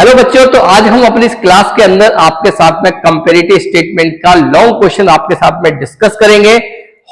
Hello बच्चों, तो आज हम अपनी इस क्लास के अंदर आपके साथ में कंपैरेटिव स्टेटमेंट का लॉन्ग क्वेश्चन आपके साथ में डिस्कस करेंगे।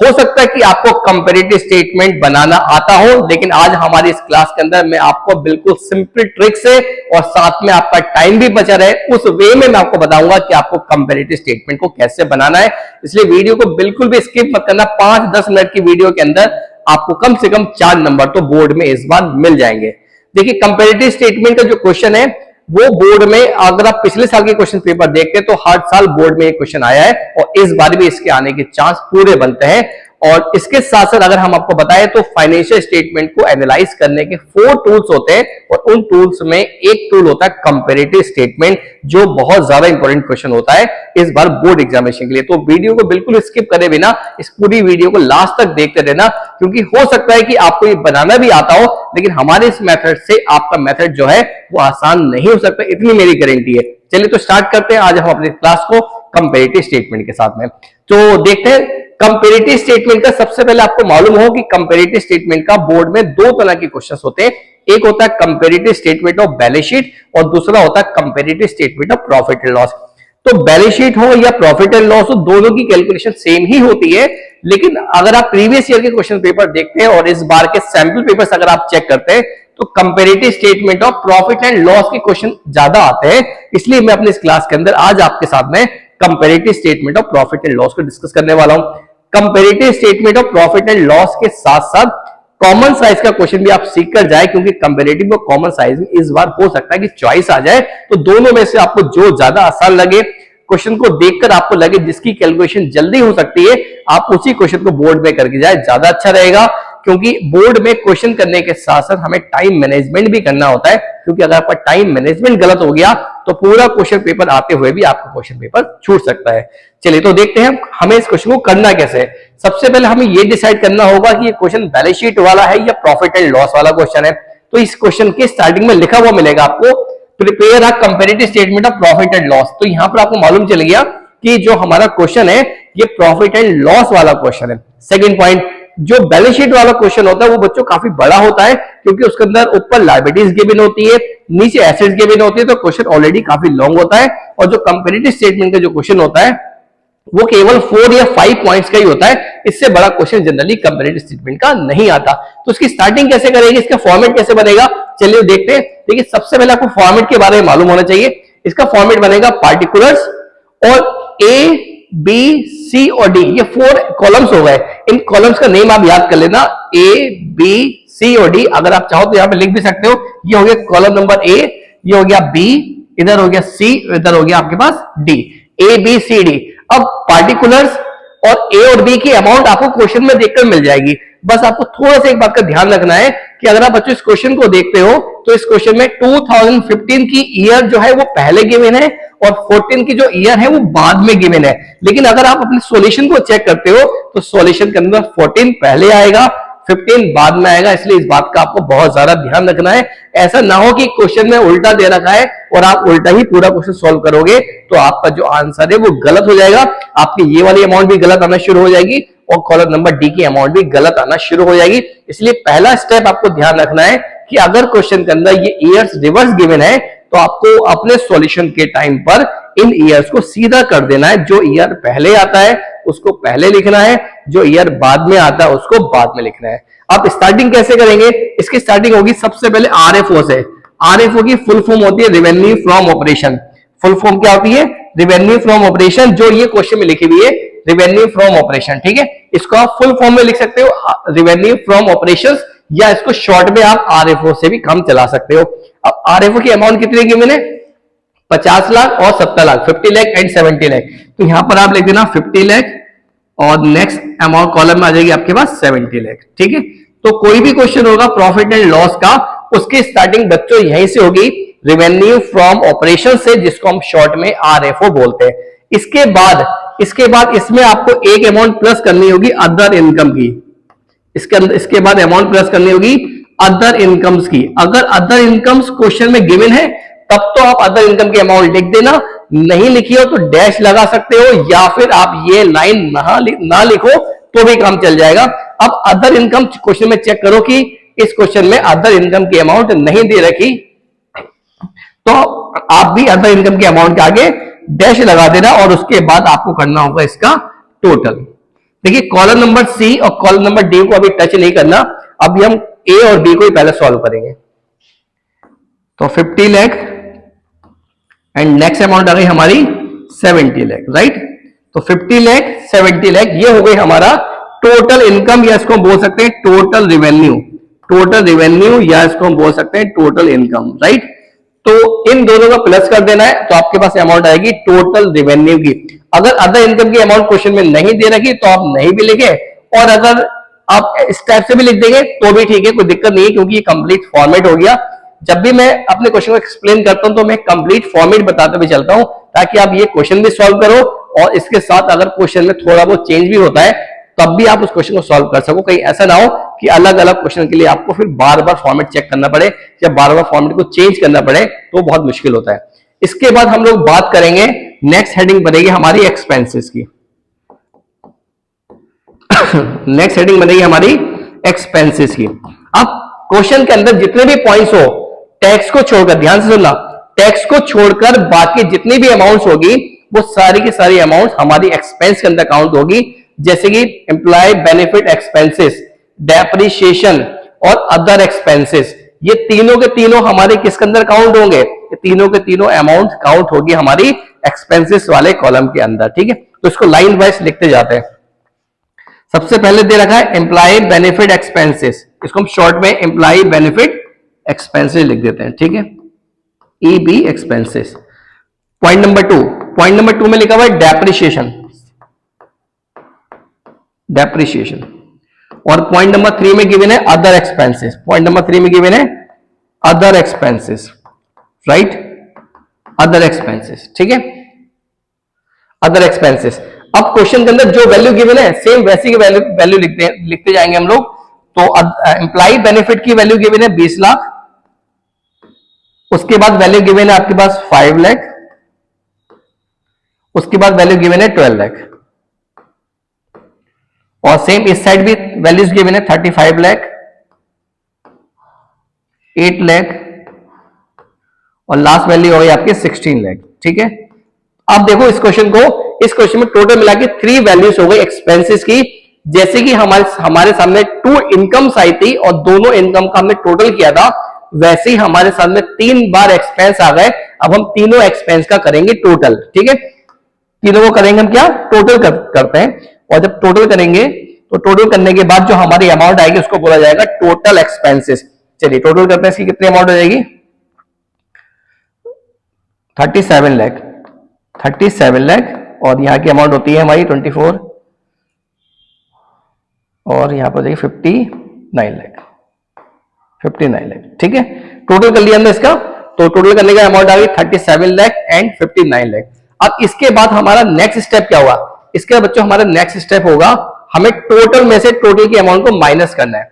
हो सकता है कि आपको कंपैरेटिव स्टेटमेंट बनाना आता हो, लेकिन आज हमारी इस क्लास के अंदर मैं आपको बिल्कुल सिंपल ट्रिक से और साथ में आपका टाइम भी बचा रहे उस वे में मैं आपको बताऊंगा कि आपको कंपैरेटिव स्टेटमेंट को कैसे बनाना है। इसलिए वीडियो को बिल्कुल भी स्किप मत करना। 5-10 मिनट की वीडियो के अंदर आपको कम से कम 4 नंबर तो बोर्ड में इस बार मिल जाएंगे। देखिए, कंपैरेटिव स्टेटमेंट का जो क्वेश्चन है वो बोर्ड में, अगर आप पिछले साल के क्वेश्चन पेपर देखते हैं तो हर साल बोर्ड में ये क्वेश्चन आया है और इस बार भी इसके आने के चांस पूरे बनते हैं। और इसके साथ साथ अगर हम आपको बताएं तो फाइनेंशियल स्टेटमेंट को एनालाइज करने के 4 टूल्स होते हैं और उन टूल्स में एक टूल होता है कंपैरेटिव स्टेटमेंट, जो बहुत ज्यादा इंपॉर्टेंट क्वेश्चन होता है इस बार बोर्ड एग्जामिनेशन के लिए। तो वीडियो को बिल्कुल स्किप करे बिना इस पूरी वीडियो को लास्ट तक देखते रहना, क्योंकि हो सकता है कि आपको ये बनाना भी आता हो, लेकिन हमारे इस मेथड से आपका मेथड जो है वो आसान नहीं हो सकता, इतनी मेरी गारंटी है। चलिए तो स्टार्ट करते हैं आज हम अपनी क्लास को कंपैरेटिव स्टेटमेंट के साथ में। तो देखते हैं कंपैरेटिव स्टेटमेंट का। सबसे पहले आपको मालूम हो कि कंपैरेटिव स्टेटमेंट का बोर्ड में 2 तरह के क्वेश्चंस होते हैं। एक होता है comparative statement of balance sheet और दूसरा होता है comparative statement of profit and loss. तो बैलेंस शीट हो या प्रॉफिट एंड लॉस हो, दोनों की कैलकुलेशन सेम ही होती है, लेकिन अगर आप प्रीवियस ईयर के क्वेश्चन पेपर देखते हैं और इस बार के सैंपल पेपर्स अगर आप चेक करते हैं तो comparative statement of profit and loss के क्वेश्चन ज्यादा आते हैं। इसलिए मैं अपनी इस क्लास के अंदर आज आपके साथ में comparative statement of profit and loss को डिस्कस करने वाला हूं। Comparative statement of profit and loss के साथ साथ कॉमन साइज का क्वेश्चन भी आप सीख कर जाए, क्योंकि कंपैरेटिव और कॉमन साइज में इस बार हो सकता है कि चॉइस आ जाए। तो दोनों में से आपको जो ज्यादा आसान लगे, क्वेश्चन को देखकर आपको लगे जिसकी कैलकुलेशन जल्दी हो सकती है, आप उसी क्वेश्चन को बोर्ड में करके जाए, ज्यादा अच्छा रहेगा। क्योंकि बोर्ड में क्वेश्चन करने के साथ साथ हमें टाइम मैनेजमेंट भी करना होता है, क्योंकि अगर आपका टाइम मैनेजमेंट गलत हो गया तो पूरा क्वेश्चन पेपर आते हुए भी आपका क्वेश्चन पेपर छूट सकता है। चलिए तो देखते हैं हमें इस क्वेश्चन को करना कैसे है। सबसे पहले हमें यह डिसाइड करना होगा कि ये क्वेश्चन बैलेंस शीट वाला है या प्रॉफिट एंड लॉस वाला क्वेश्चन है। तो इस क्वेश्चन के स्टार्टिंग में लिखा हुआ मिलेगा आपको, prepare a comparative statement of profit and loss. तो यहां पर आपको मालूम चल गया कि जो हमारा क्वेश्चन है ये प्रॉफिट एंड लॉस वाला क्वेश्चन है। सेकंड पॉइंट, जो बैलेंस शीट वाला क्वेश्चन होता है वो बच्चों काफी बड़ा होता है, क्योंकि उसके अंदर ऊपर लायबिलिटीज गिवन होती है, नीचे एसेट्स गिवन होती है, तो क्वेश्चन ऑलरेडी काफी लॉन्ग होता है। और जो कंपैरेटिव स्टेटमेंट का जो क्वेश्चन होता है वो केवल 4 या 5 पॉइंट्स का ही होता है। इससे बड़ा क्वेश्चन जनरली कंपैरेटिव स्टेटमेंट का नहीं आता। तो उसकी स्टार्टिंग कैसे करेंगे, इसका फॉर्मेट कैसे बनेगा, चलिए देखते हैं। देखिए, सबसे पहले आपको फॉर्मेट के बारे में मालूम होना चाहिए। इसका फॉर्मेट बनेगा पार्टिकुलर्स और ए, बी, सी और डी, ये 4 कॉलम्स हो गए। इन कॉलम्स का नेम आप याद कर लेना, ए, बी, सी और डी। अगर आप चाहो तो यहां पे लिख भी सकते हो। ये हो गया कॉलम नंबर ए, ये हो गया बी, इधर हो गया सी, इधर हो गया आपके पास डी। ए, बी, सी, डी। अब पार्टिकुलर्स और ए और बी की अमाउंट आपको क्वेश्चन में देखकर मिल जाएगी। बस आपको थोड़ा सा एक बात का ध्यान रखना है कि अगर आप बच्चों इस क्वेश्चन को देखते हो तो इस क्वेश्चन में 2015 की ईयर जो है वो पहले गिवन है और 14 की जो ईयर है वो बाद में गिवन है। लेकिन अगर आप अपने सॉल्यूशन को चेक करते हो तो सॉल्यूशन के अंदर 14 पहले आएगा, 15 बाद में आएगा। इसलिए इस बात का आपको बहुत ज्यादा ध्यान रखना है। ऐसा ना हो कि क्वेश्चन में उल्टा दे रखा है और आप उल्टा ही पूरा क्वेश्चन सॉल्व करोगे तो आपका जो आंसर है वो गलत हो जाएगा। आपकी ये वाली अमाउंट भी गलत आना शुरू हो जाएगी और कॉलम नंबर डी की अमाउंट भी गलत आना शुरू हो जाएगी। इसलिए पहला स्टेप आपको ध्यान रखना है कि अगर क्वेश्चन के अंदर ये ईयर्स रिवर्स गिवन है तो आपको अपने सॉल्यूशन के टाइम पर इन ईयर्स को सीधा कर देना है। जो ईयर पहले आता है उसको पहले लिखना है, जो ईयर बाद में आता है उसको बाद में लिखना है। आप स्टार्टिंग कैसे करेंगे, इसकी स्टार्टिंग होगी सबसे पहले आरएफओ से। आरएफओ की फुल फॉर्म होती है revenue from operation. Full form क्या होती है, रिवेन्यू फ्रॉम ऑपरेशन, जो ये क्वेश्चन में लिखी हुई है रिवेन्यू फ्रॉम ऑपरेशन। ठीक है, इसको आप फुल फॉर्म में लिख सकते हो रिवेन्यू फ्रॉम ऑपरेशंस, या इसको शॉर्ट में आप आरएफओ से भी काम चला सकते हो। अब आरएफओ की अमाउंट कितनी गिवन है, 50 लाख और 70 लाख, 50 लाख एंड 70 लाख। तो यहां पर आप लिख देना 50 लाख और नेक्स्ट अमाउंट कॉलम में आ जाएगी आपके पास 70 लाख। ठीक है, तो कोई भी क्वेश्चन होगा प्रॉफिट एंड लॉस का, उसकी स्टार्टिंग बच्चों यहीं से होगी रेवेन्यू फ्रॉम ऑपरेशन से, जिसको हम शॉर्ट में आरएफओ बोलते हैं। इसके बाद इसमें आपको एक अमाउंट प्लस करनी होगी अदर इनकम की। इसके बाद अमाउंट प्लस करनी होगी अदर इनकम्स की। अगर अदर इनकम्स क्वेश्चन में गिवन है तब तो आप अदर इनकम की अमाउंट लिख देना, नहीं लिखी हो तो डैश लगा सकते हो, या फिर आप ये लाइन ना लिखो तो भी काम चल जाएगा। अब अदर इनकम क्वेश्चन में चेक करो कि इस क्वेश्चन में अदर इनकम की अमाउंट नहीं दे रखी, तो आप भी अदर इनकम के अमाउंट के आगे डैश लगा देना और उसके बाद आपको करना होगा इसका टोटल। देखिए कॉलम नंबर सी और कॉलम नंबर डी को अभी टच नहीं करना, अभी हम ए और बी को ही पहले सॉल्व करेंगे। तो 50 लाख एंड नेक्स्ट अमाउंट आ गई हमारी 70 लाख, राइट। तो 50 लाख 70 लाख ये हो गई हमारा टोटल इनकम, या इसको बोल सकते हैं टोटल रिवेन्यू, टोटल रिवेन्यू या इसको हम बोल सकते हैं टोटल इनकम, राइट। तो इन दोनों का प्लस कर देना है तो आपके पास अमाउंट आएगी टोटल रिवेन्यू की। अगर अदर इनकम की अमाउंट क्वेश्चन में नहीं दे रखी तो आप नहीं भी लिखे, और अगर आप इस टाइप से भी लिख देंगे तो भी ठीक है, कोई दिक्कत नहीं है, क्योंकि ये कंप्लीट फॉर्मेट हो गया। जब भी मैं अपने क्वेश्चन को एक्सप्लेन करता हूं तो मैं कंप्लीट फॉर्मेट बताते हुए चलता हूं, ताकि आप ये क्वेश्चन भी सॉल्व करो और इसके साथ अगर क्वेश्चन में थोड़ा बहुत चेंज भी होता है तब भी आप उस क्वेश्चन को सॉल्व कर सको। कहीं ऐसा ना हो कि अलग अलग क्वेश्चन के लिए आपको फिर बार बार फॉर्मेट चेक करना पड़े या बार बार फॉर्मेट को चेंज करना पड़े, तो बहुत मुश्किल होता है। इसके बाद हम लोग बात करेंगे, नेक्स्ट हेडिंग बनेगी हमारी एक्सपेंसेस की। नेक्स्ट हेडिंग बनेगी हमारी एक्सपेंसेस की। अब क्वेश्चन के अंदर जितने भी पॉइंट्स हो, टैक्स को छोड़कर, ध्यान से सुनना, टैक्स को छोड़कर बाकी जितनी भी अमाउंट्स होगी वो सारी की सारी अमाउंट हमारी एक्सपेंस के अंदर काउंट होगी। जैसे कि एम्प्लॉय बेनिफिट एक्सपेंसेस, डेप्रिसिएशन और अदर एक्सपेंसेस, ये तीनों के तीनों हमारे किसके अंदर काउंट होंगे? ये तीनों के तीनों अमाउंट काउंट होगी हमारी एक्सपेंसेस वाले कॉलम के अंदर, ठीक है। तो इसको लाइन वाइज लिखते जाते हैं। सबसे पहले दे रखा है एम्प्लॉय बेनिफिट एक्सपेंसेस, इसको हम शॉर्ट में एम्प्लॉय बेनिफिट एक्सपेंसेस लिख देते हैं, ठीक है, EB expenses. Point number two में लिखा हुआ है डेप्रिसिएशन, डेप्रिसिएशन। और पॉइंट नंबर 3 में गिवन है अदर एक्सपेंसेस, पॉइंट नंबर 3 में गिवन है other expenses, right, other expenses, ठीक है, अदर एक्सपेंसेस। अब क्वेश्चन के अंदर जो वैल्यू गिवन है सेम वैसी की वैल्यू लिखते जाएंगे हम लोग। तो एम्प्लॉय बेनिफिट की वैल्यू गिवन है 20 लाख, उसके बाद वैल्यू गिवन है आपके पास 5 लाख, उसके बाद वैल्यू गिवन है 12 लाख, और सेम इस साइड भी वैल्यूज गिवन है 35 लाख, 8 लाख, और लास्ट वैल्यू हो गई आपके 16 लाख, ठीक है। अब देखो इस क्वेश्चन में टोटल मिला के 3 वैल्यूज हो गई एक्सपेंसेस की। जैसे कि हमारे सामने 2 इनकम्स आई थी और दोनों इनकम का हमने टोटल किया था, वैसे ही हमारे सामने 3 बार एक्सपेंस आ गए। अब हम तीनों एक्सपेंस का करेंगे टोटल, ठीक है, तीनों को करेंगे हम क्या, टोटल करते हैं। और जब टोटल करेंगे तो टोटल करने के बाद जो हमारी अमाउंट आएगी उसको बोला जाएगा टोटल एक्सपेंसेस। चलिए टोटल करते हैं, इसकी कितनी अमाउंट हो जाएगी, 37 लाख, 37 लाख, और यहां की अमाउंट होती है हमारी 24, और यहां पर जाएगी 59 लाख, 59 लाख, ठीक है। टोटल कर लिया हमने इसका, तो टोटल करने का अमाउंट आ गई 37 लाख एंड 59 लाख। अब इसके बाद हमारा नेक्स्ट स्टेप क्या हुआ, इसके बाद बच्चों हमारा नेक्स्ट स्टेप होगा, हमें टोटल में से टोटल की अमाउंट को माइनस करना है,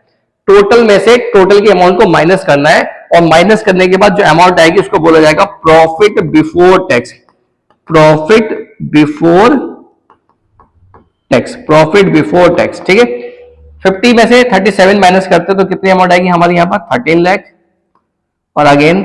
टोटल में से टोटल की अमाउंट को माइनस करना है, और माइनस करने के बाद जो अमाउंट आएगी उसको बोला जाएगा profit before tax, profit before tax, profit before tax, ठीक है। 50 में से 37 माइनस करते तो कितनी अमाउंट आएगी हमारी यहाँ पर 13 लाख, और अगेन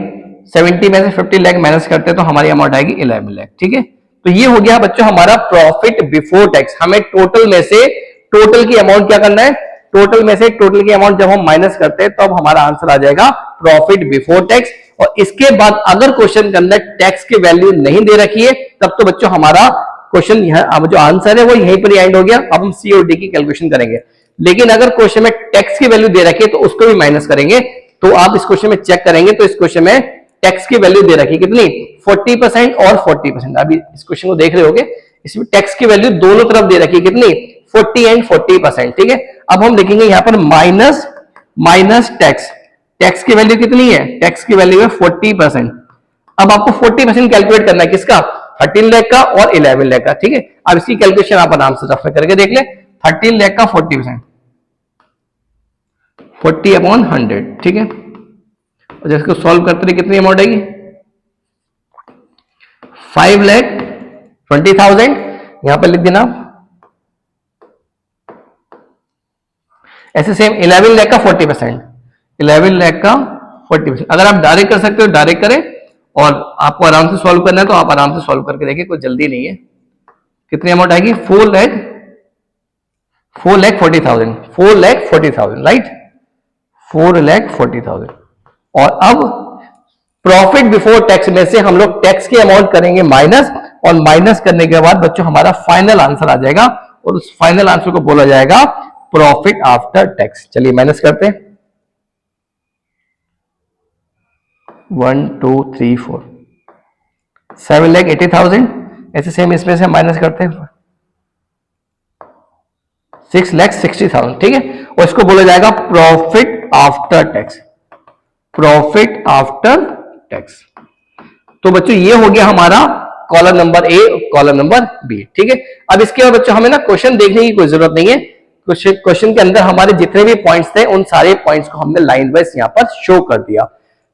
70 में से 50 लाख माइनस करते तो हमारी अमाउंट आएगी 11 लाख, ठीक है। तो ये हो गया बच्चों हमारा प्रॉफिट बिफोर टैक्स। हमें टोटल में से टोटल की अमाउंट क्या करना है, टोटल में से टोटल की अमाउंट जब हम माइनस करते हैं तब हमारा आंसर आ जाएगा प्रॉफिट बिफोर टैक्स। और इसके बाद अगर क्वेश्चन के अंदर टैक्स की वैल्यू नहीं दे रखी है तब तो बच्चों हमारा क्वेश्चन अब जो आंसर है वो यहीं पर एंड हो गया। अब हम सी और डी की कैलकुलेशन करेंगे, लेकिन अगर क्वेश्चन में टैक्स की वैल्यू दे रखी है तो उसको भी माइनस करेंगे। तो आप इस क्वेश्चन में चेक करेंगे तो इस क्वेश्चन में टैक्स की वैल्यू दे रखी कितनी, 40% और 40%। अभी इस क्वेश्चन को देख रहे होगे, इसमें टैक्स की वैल्यू दोनों तरफ दे रखी कितनी, 40 एंड 40%, ठीक है। अब हम लिखेंगे यहां पर माइनस टैक्स, टैक्स की वैल्यू कितनी है, टैक्स की वैल्यू है 40%। अब आपको 40% कैलकुलेट करना है किसका, 13 लाख का और 11 लाख का, ठीक है। अब इसकी कैलकुलेशन आप आराम से रफ करके देख ले, 13 लाख का 40%, 40/100, ठीक है। और जब इसको सॉल्व करते रहे कितनी अमाउंट आएगी, 5,20,000, यहां पर लिख देना। ऐसे सेम 11 लाख का 40%, 11 लाख का 40%। अगर आप डायरेक्ट कर सकते हो डायरेक्ट करें, और आपको आराम से सॉल्व करना है तो आप आराम से सॉल्व करके देखिए, कोई जल्दी नहीं है। कितनी अमाउंट आएगी? 4,40,000 राइट, 4,40,000। और अब प्रॉफिट बिफोर टैक्स में से हम लोग टैक्स की अमाउंट करेंगे माइनस, और माइनस करने के बाद बच्चों हमारा फाइनल आंसर आ जाएगा, और उस फाइनल आंसर को बोला जाएगा प्रॉफिट आफ्टर टैक्स। चलिए माइनस करते हैं। 1 2 3 4 7,80,000। ऐसे सेम इसमें से माइनस करते हैं 6,60,000। ठीक है, और इसको बोला जाएगा profit after tax, profit after tax. तो बच्चों ये हो गया हमारा column number A, column number B. ठीक है, अब इसके बाद बच्चों हमें ना क्वेश्चन देखने की कोई जरूरत नहीं है। क्वेश्चन के अंदर हमारे जितने भी पॉइंट्स थे उन सारे पॉइंट्स को हमने लाइन वाइज यहां पर शो कर दिया।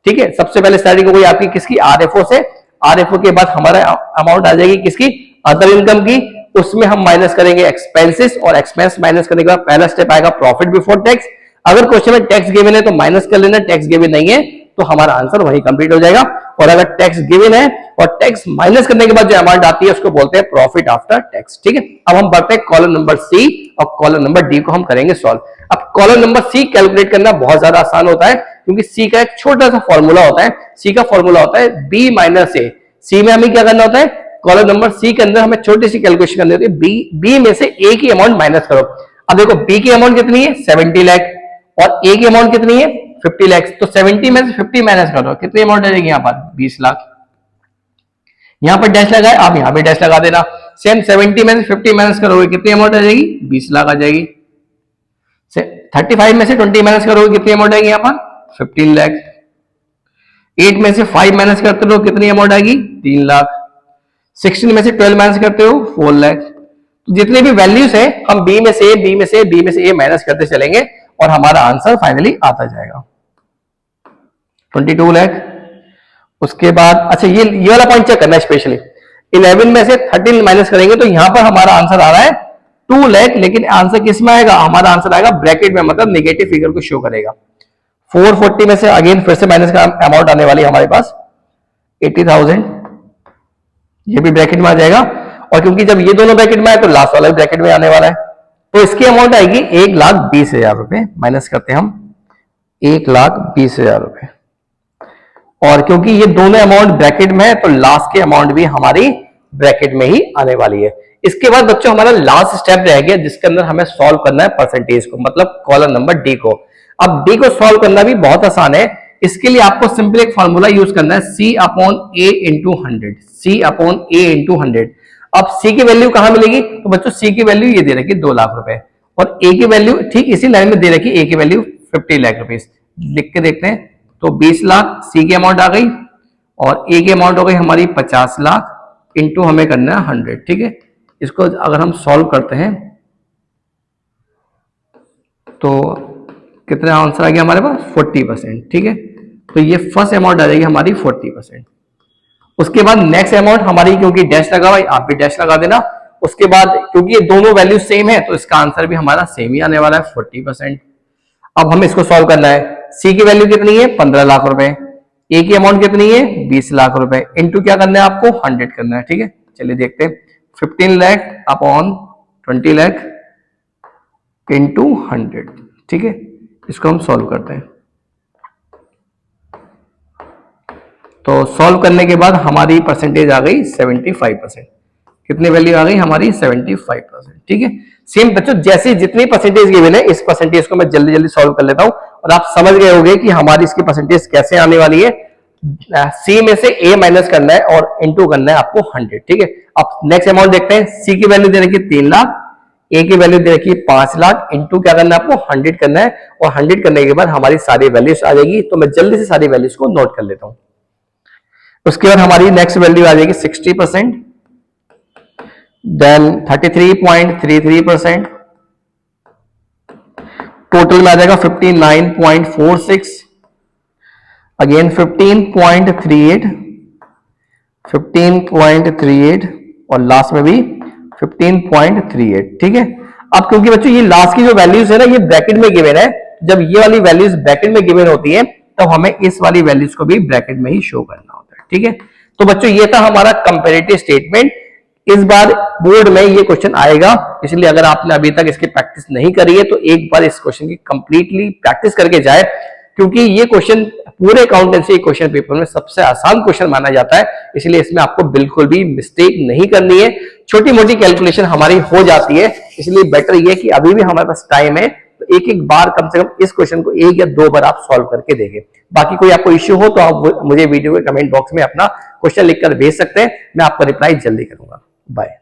ठीक है, सबसे पहले स्टार्टिंग हो गई आपकी किसकी? आरएफओ से। आरएफओ के बाद हमारा अमाउंट आ जाएगी किसकी? अदर इनकम की। उसमें हम माइनस करेंगे एक्सपेंसेस, और एक्सपेंस माइनस करने के बाद पहला स्टेप आएगा प्रॉफिट बिफोर टैक्स। अगर क्वेश्चन में टैक्स गिवन है तो माइनस कर लेना, टैक्स गिवन नहीं है तो हमारा आंसर वही कंप्लीट हो जाएगा। और अगर टैक्स गिवन है और टैक्स माइनस करने के बाद जो अमाउंट आती है उसको बोलते हैं प्रॉफिट आफ्टर टैक्स। ठीक है, अब हम बढ़ते हैं कॉलम नंबर सी, और कॉलम नंबर डी को हम करेंगे सॉल्व। अब कॉलम नंबर सी कैलकुलेट करना बहुत ज्यादा आसान होता है, क्योंकि सी का एक छोटा सा फॉर्मूला होता है। सी का फॉर्मूला होता है बी माइनस ए। सी में हमें क्या करना होता है? कॉलम नंबर सी के अंदर हमें छोटी सी कैलकुलेशन करनी होती है, बी में से ए की अमाउंट माइनस करो। अब देखो बी की अमाउंट कितनी है? 70 लाख, और ए की अमाउंट कितनी है? 50 लाख। तो 70 में से 50 माइनस करो, कितनी अमाउंट आ जाएगी यहाँ पर? 20 लाख। यहां पर डैश लगाए, आप यहां पे डैश लगा देना। सेम 70 में से 50 माइनस करोगे कितनी अमाउंट आ जाएगी? 20 लाख आ जाएगी। 35 में से 20 माइनस करोगे कितनी अमाउंट आएगी यहाँ पर? 15 लाख। 8 में से 5 माइनस करते हो कितनी अमाउंट आएगी? 3 लाख। 16 में से 12 माइनस करते हो 4 लाख। तो जितने भी वैल्यूज है हम बी में से ए माइनस करते चलेंगे, और हमारा आंसर फाइनली आता जाएगा 22 लाख। उसके बाद अच्छा ये वाला पॉइंट चेक करना है स्पेशली। 11 में से 13 माइनस करेंगे तो यहां पर हमारा आंसर आ रहा है 2 लाख, लेकिन आंसर किस में आएगा? हमारा आंसर आएगा ब्रैकेट में, मतलब नेगेटिव फिगर को शो करेगा। 440 में से अगेन फिर से माइनस का अमाउंट आने वाली है हमारे पास 80,000, ये भी ब्रैकेट में आ जाएगा। और क्योंकि जब ये दोनों ब्रैकेट में आए तो लास्ट वाला भी ब्रैकेट में आने वाला है, तो इसकी अमाउंट आएगी 1,20,000 रुपए। माइनस करते हैं हम 1,20,000 रुपए, और क्योंकि ये दोनों अमाउंट ब्रैकेट में है तो लास्ट की अमाउंट भी हमारी ब्रैकेट में ही आने वाली है। इसके बाद बच्चों हमारा लास्ट स्टेप रह गया जिसके अंदर हमें सॉल्व करना है परसेंटेज को, मतलब कॉलम नंबर डी को। अब डी को सॉल्व करना भी बहुत आसान है। इसके लिए आपको सिंपल एक फॉर्मूला यूज करना है, C upon A into 100, C upon A into 100। अब C की वैल्यू कहां मिलेगी? तो बच्चों C की वैल्यू ये दे रखी 2 लाख रुपए, और A की वैल्यू ठीक इसी लाइन में दे रखी, A की वैल्यू 50 लाख रुपीज। लिख के देखते हैं तो 20 लाख C की अमाउंट आ गई, और A की अमाउंट हो गई हमारी 50 लाख, इंटू हमें करना है 100। ठीक है, इसको अगर हम सॉल्व करते हैं तो कितना आंसर आ गया हमारे पास? 40%। ठीक है, तो ये फर्स्ट अमाउंट आ जाएगी हमारी 40%। उसके बाद नेक्स्ट अमाउंट हमारी, क्योंकि डैश लगा हुआ है आप भी डैश लगा देना। उसके बाद क्योंकि ये दोनों वैल्यू सेम है तो इसका आंसर भी हमारा सेम ही आने वाला है 40%। अब हमें इसको सॉल्व करना है। सी की वैल्यू कितनी है? 15 लाख रुपए। ए की अमाउंट कितनी है? 20 लाख रुपए। इंटू क्या करना है आपको? 100 करना है। ठीक है, चलिए देखते हैं। 15 लाख अपॉन 20 लाख इंटू 100। ठीक है, इसको हम सॉल्व करते हैं। तो सॉल्व करने के बाद हमारी परसेंटेज आ गई 75%। कितनी वैल्यू आ गई हमारी? 75%। ठीक है, सेम बच्चों जैसे जितनी परसेंटेज गिवन है इस परसेंटेज को मैं जल्दी जल्दी सॉल्व कर लेता हूं, और आप समझ गए होंगे कि हमारी इसकी परसेंटेज कैसे आने वाली है। सी में से ए माइनस करना है और इनटू करना है आपको 100। ठीक है, अब नेक्स्ट अमाउंट देखते हैं। सी की वैल्यू दे रखी है 3 लाख, ए की वैल्यू दे रखी है 5 लाख, इंटू क्या करना है आपको? 100 करना है, और 100 करने के बाद हमारी सारी वैल्यूज आ जाएगी। तो मैं जल्दी से सारी वैल्यूज को नोट कर लेता हूं। उसके बाद हमारी नेक्स्ट वैल्यू आ जाएगी 60%, देन 33.33%, टोटल में आ जाएगा 59.46, अगेन 15.38, और लास्ट में भी 15.38। ठीक है, अब क्योंकि बच्चों ये लास्ट की जो वैल्यूज है ना ये ब्रैकेट में गिवन है, जब ये वाली वैल्यूज ब्रैकेट में गिवन होती है तब हमें इस वाली वैल्यूज को भी ब्रैकेट में ही शो करना होता है। ठीक है, तो बच्चों ये था हमारा कंपैरेटिव स्टेटमेंट। इस बार बोर्ड में ये क्वेश्चन आएगा, इसलिए अगर आपने अभी तक इसकी प्रैक्टिस नहीं करी है तो एक बार इस क्वेश्चन की कंप्लीटली प्रैक्टिस करके जाए, क्योंकि ये क्वेश्चन पूरे अकाउंटेंसी क्वेश्चन पेपर में सबसे आसान क्वेश्चन माना जाता है, इसलिए इसमें आपको बिल्कुल भी मिस्टेक नहीं करनी है। छोटी मोटी कैलकुलेशन हमारी हो जाती है, इसलिए बेटर ये कि अभी भी हमारे पास टाइम है, तो एक एक बार कम से कम इस क्वेश्चन को 1 या 2 बार आप सॉल्व करके देखें। बाकी कोई आपको इश्यू हो तो आप मुझे वीडियो के कमेंट बॉक्स में अपना क्वेश्चन लिखकर भेज सकते हैं, मैं आपका रिप्लाई जल्दी करूंगा। बाय।